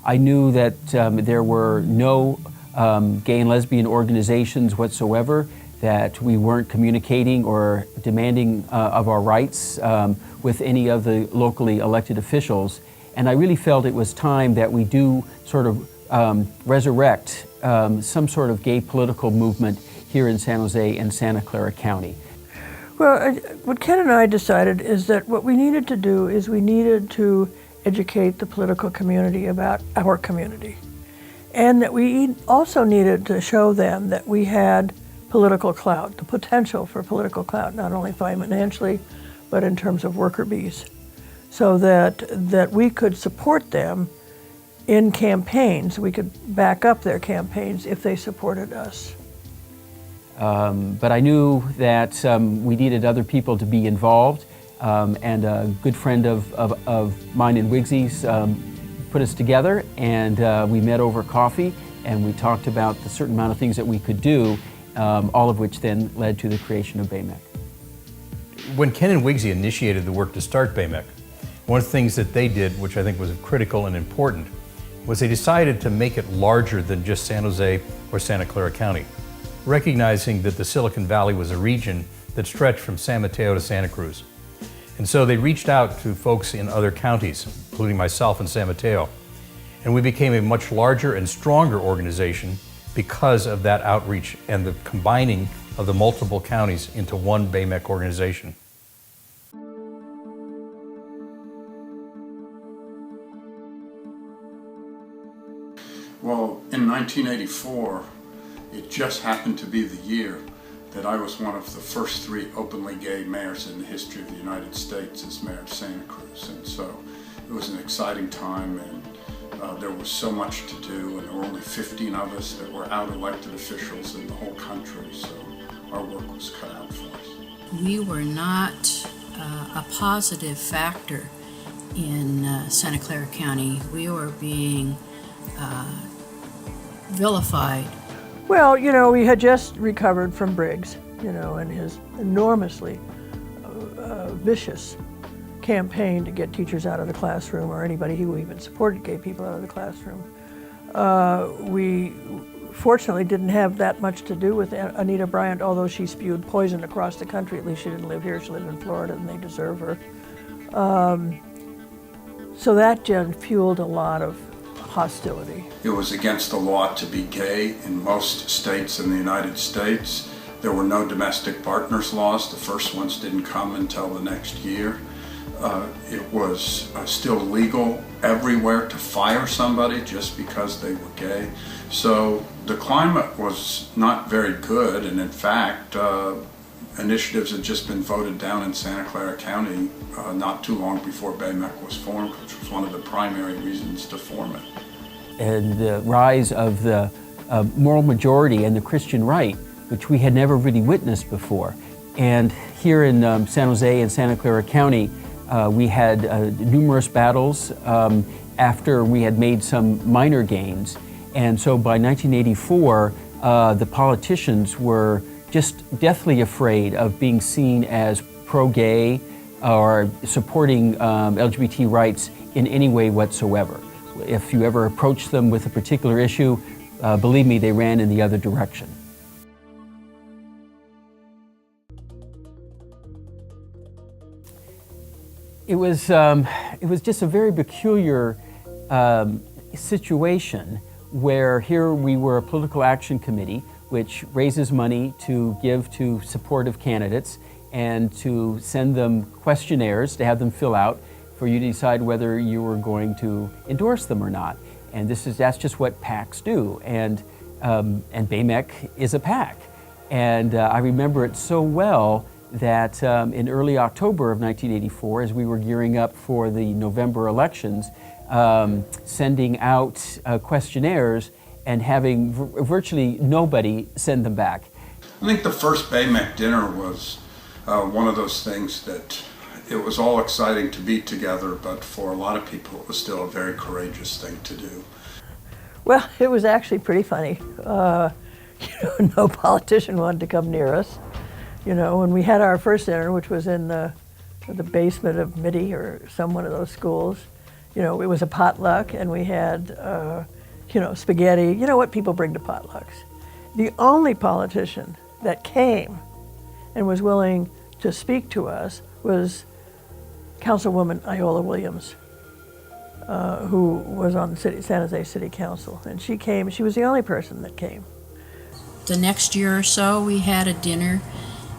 I knew that there were no gay and lesbian organizations whatsoever, that we weren't communicating or demanding of our rights with any of the locally elected officials. And I really felt it was time that we do sort of resurrect some sort of gay political movement here in San Jose and Santa Clara County. Well, what Ken and I decided is that what we needed to do is we needed to educate the political community about our community. And that we also needed to show them that we had political clout, the potential for political clout, not only financially, but in terms of worker bees, so that we could support them in campaigns. We could back up their campaigns if they supported us. But I knew that we needed other people to be involved, and a good friend of mine in Wigsy's put us together, and we met over coffee, and we talked about the certain amount of things that we could do, all of which then led to the creation of BAYMEC. When Ken and Wigsy initiated the work to start BAYMEC, one of the things that they did, which I think was critical and important, was they decided to make it larger than just San Jose or Santa Clara County, recognizing that the Silicon Valley was a region that stretched from San Mateo to Santa Cruz. And so they reached out to folks in other counties, including myself in San Mateo, and we became a much larger and stronger organization because of that outreach and the combining of the multiple counties into one BAYMEC organization. Well, in 1984, it just happened to be the year that I was one of the first 3 openly gay mayors in the history of the United States as mayor of Santa Cruz. And so it was an exciting time, and there was so much to do, and there were only 15 of us that were out elected officials in the whole country, so our work was cut out for us. We were not a positive factor in Santa Clara County. We were being vilified. Well, you know, we had just recovered from Briggs, you know, and his enormously vicious campaign to get teachers out of the classroom, or anybody who even supported gay people out of the classroom. We fortunately didn't have that much to do with Anita Bryant, although she spewed poison across the country. At least she didn't live here, she lived in Florida, and they deserve her. So that just fueled a lot of hostility. It was against the law to be gay in most states in the United States. There were no domestic partners laws. The first ones didn't come until the next year. It was still legal everywhere to fire somebody just because they were gay. So the climate was not very good, and in fact, initiatives had just been voted down in Santa Clara County not too long before BAYMEC was formed, which was one of the primary reasons to form it. And the rise of the moral majority and the Christian right, which we had never really witnessed before. And here in San Jose and Santa Clara County, we had numerous battles after we had made some minor gains. And so by 1984, the politicians were just deathly afraid of being seen as pro-gay or supporting LGBT rights in any way whatsoever. If you ever approached them with a particular issue, believe me, they ran in the other direction. It was just a very peculiar situation where here we were a political action committee which raises money to give to supportive candidates and to send them questionnaires to have them fill out for you to decide whether you were going to endorse them or not. And that's just what PACs do. And BAYMEC is a PAC. And I remember it so well that in early October of 1984, as we were gearing up for the November elections, sending out questionnaires and having virtually nobody send them back. I think the first BAYMEC dinner was one of those things that it was all exciting to be together, but for a lot of people it was still a very courageous thing to do. Well, it was actually pretty funny. No politician wanted to come near us. You know, when we had our first dinner, which was in the basement of MIDI or some one of those schools, you know, it was a potluck, and we had, you know, spaghetti. You know what people bring to potlucks. The only politician that came and was willing to speak to us was Councilwoman Iola Williams, who was on the San Jose City Council. And she came, she was the only person that came. The next year or so, we had a dinner,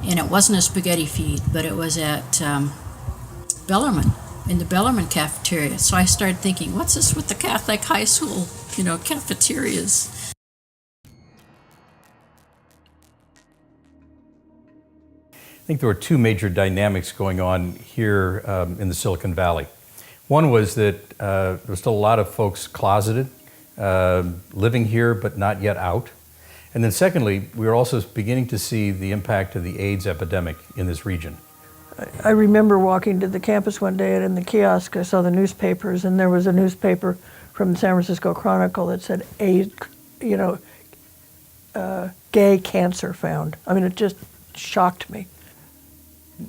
and it wasn't a spaghetti feed, but it was at Bellarmine, in the Bellarmine cafeteria. So I started thinking, what's this with the Catholic high school, you know, cafeterias? I think there were two major dynamics going on here in the Silicon Valley. One was that there was still a lot of folks closeted, living here but not yet out. And then secondly, we were also beginning to see the impact of the AIDS epidemic in this region. I remember walking to the campus one day, and in the kiosk I saw the newspapers, and there was a newspaper from the San Francisco Chronicle that said AIDS, you know, gay cancer found. I mean, it just shocked me.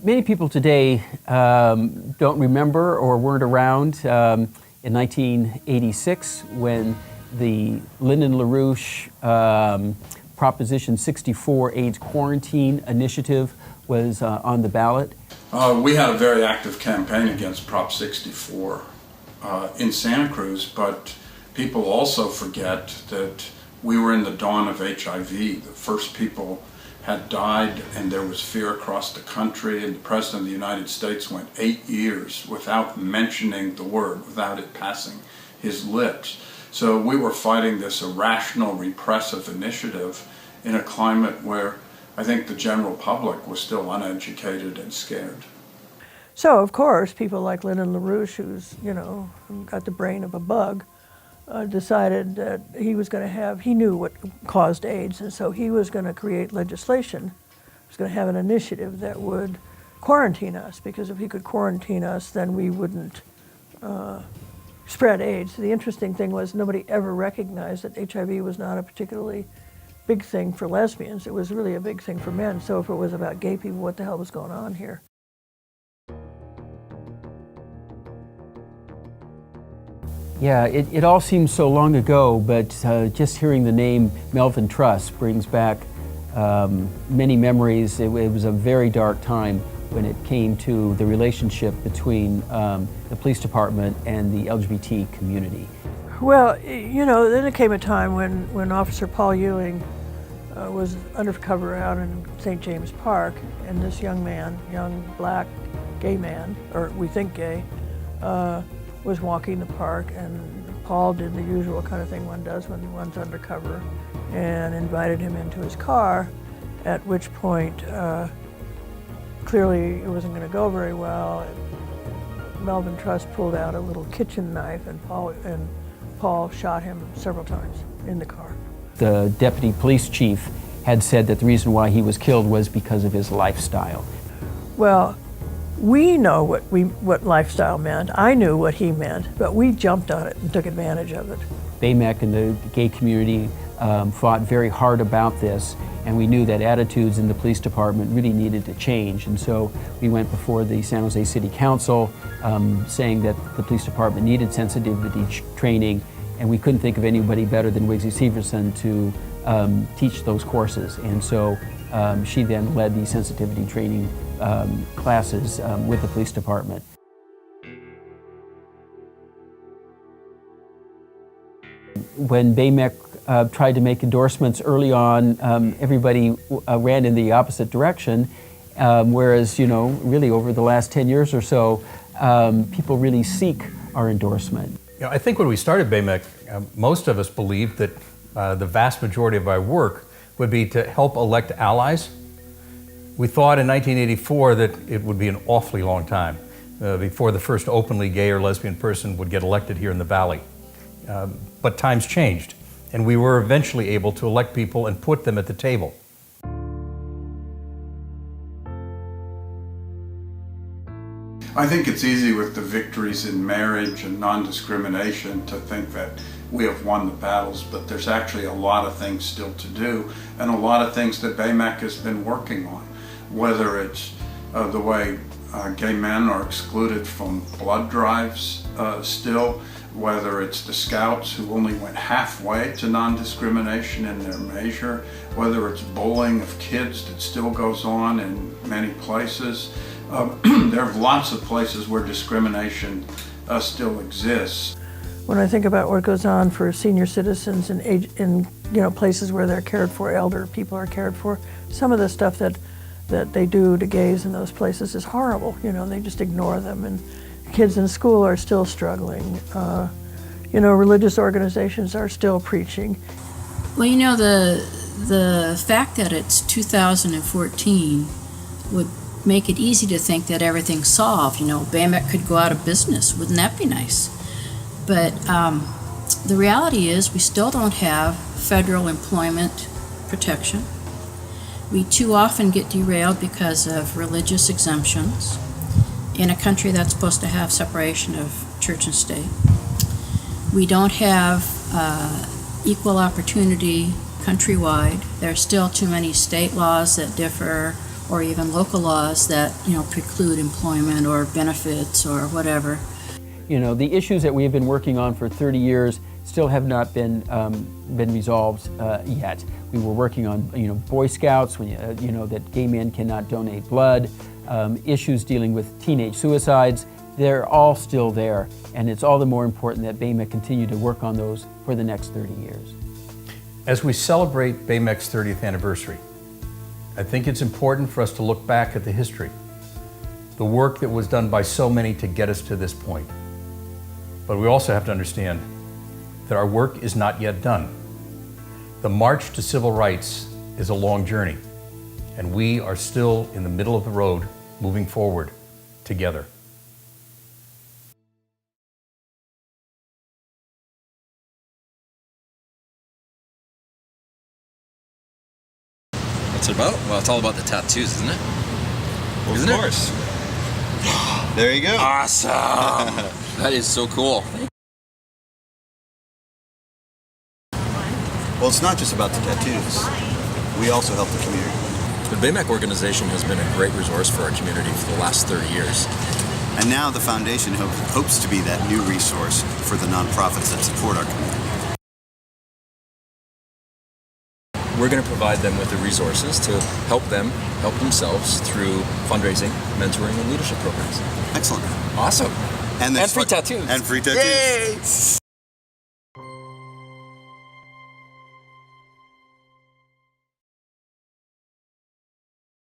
Many people today don't remember or weren't around in 1986 when the Lyndon LaRouche Proposition 64 AIDS quarantine initiative was on the ballot. We had a very active campaign against Prop 64 in Santa Cruz, but people also forget that we were in the dawn of HIV. The first people had died, and there was fear across the country, and the President of the United States went 8 years without mentioning the word, without it passing his lips. So we were fighting this irrational, repressive initiative in a climate where I think the general public was still uneducated and scared. So, of course, people like Lyndon LaRouche, who's, you know, got the brain of a bug, decided that he was going to have, he knew what caused AIDS, and so he was going to create legislation. He was going to have an initiative that would quarantine us, because if he could quarantine us, then we wouldn't spread AIDS. The interesting thing was nobody ever recognized that HIV was not a particularly big thing for lesbians. It was really a big thing for men. So if it was about gay people, what the hell was going on here? Yeah, it all seems so long ago, but just hearing the name Melvin Truss brings back many memories. It was a very dark time when it came to the relationship between the police department and the LGBT community. Well, you know, then there came a time when Officer Paul Ewing was undercover out in St. James Park, and this young man, young black gay man, or we think gay, was walking the park, and Paul did the usual kind of thing one does when one's undercover, and invited him into his car, at which point clearly it wasn't going to go very well. Melvin Truss pulled out a little kitchen knife, and Paul shot him several times in the car. The deputy police chief had said that the reason why he was killed was because of his lifestyle. Well, we know what lifestyle meant. I knew what he meant, but we jumped on it and took advantage of it. BAYMEC and the gay community fought very hard about this, and we knew that attitudes in the police department really needed to change. And so we went before the San Jose City Council saying that the police department needed sensitivity training, and we couldn't think of anybody better than Wigsy Severson to teach those courses. And so she then led the sensitivity training classes with the police department. When BAYMEC tried to make endorsements early on, everybody ran in the opposite direction, whereas, you know, really over the last 10 years or so, people really seek our endorsement. You know, I think when we started BAYMEC, most of us believed that the vast majority of our work would be to help elect allies. We thought in 1984 that it would be an awfully long time before the first openly gay or lesbian person would get elected here in the Valley. But times changed, and we were eventually able to elect people and put them at the table. I think it's easy with the victories in marriage and non-discrimination to think that we have won the battles, but there's actually a lot of things still to do, and a lot of things that BAYMEC has been working on, whether it's the way Gay men are excluded from blood drives still, whether it's the Scouts who only went halfway to non-discrimination in their measure, whether it's bullying of kids that still goes on in many places. There are lots of places where discrimination still exists. When I think about what goes on for senior citizens in places where they're cared for, elder people are cared for, some of the stuff that they do to gays in those places is horrible. They just ignore them, and kids in school are still struggling. Religious organizations are still preaching. Well, the fact that it's 2014 would make it easy to think that everything's solved. BAYMEC could go out of business. Wouldn't that be nice? But the reality is we still don't have federal employment protection. We too often get derailed because of religious exemptions in a country that's supposed to have separation of church and state. We don't have equal opportunity countrywide. There are still too many state laws that differ, or even local laws that preclude employment or benefits or whatever. The issues that we have been working on for 30 years still have not been resolved yet. We were working on Boy Scouts, that gay men cannot donate blood, issues dealing with teenage suicides. They're all still there, and it's all the more important that BAYMEC continue to work on those for the next 30 years. As we celebrate BAYMEC's 30th anniversary, I think it's important for us to look back at the history, the work that was done by so many to get us to this point. But we also have to understand that our work is not yet done. The march to civil rights is a long journey, and we are still in the middle of the road, moving forward together. What's it about? Well, it's all about the tattoos, isn't it? Of course. There you go. Awesome! That is so cool. Well, it's not just about the tattoos. We also help the community. The BAYMEC organization has been a great resource for our community for the last 30 years. And now the foundation hopes to be that new resource for the nonprofits that support our community. We're going to provide them with the resources to help them help themselves through fundraising, mentoring, and leadership programs. Excellent. Awesome. And free tattoos. And free tattoos. Yay!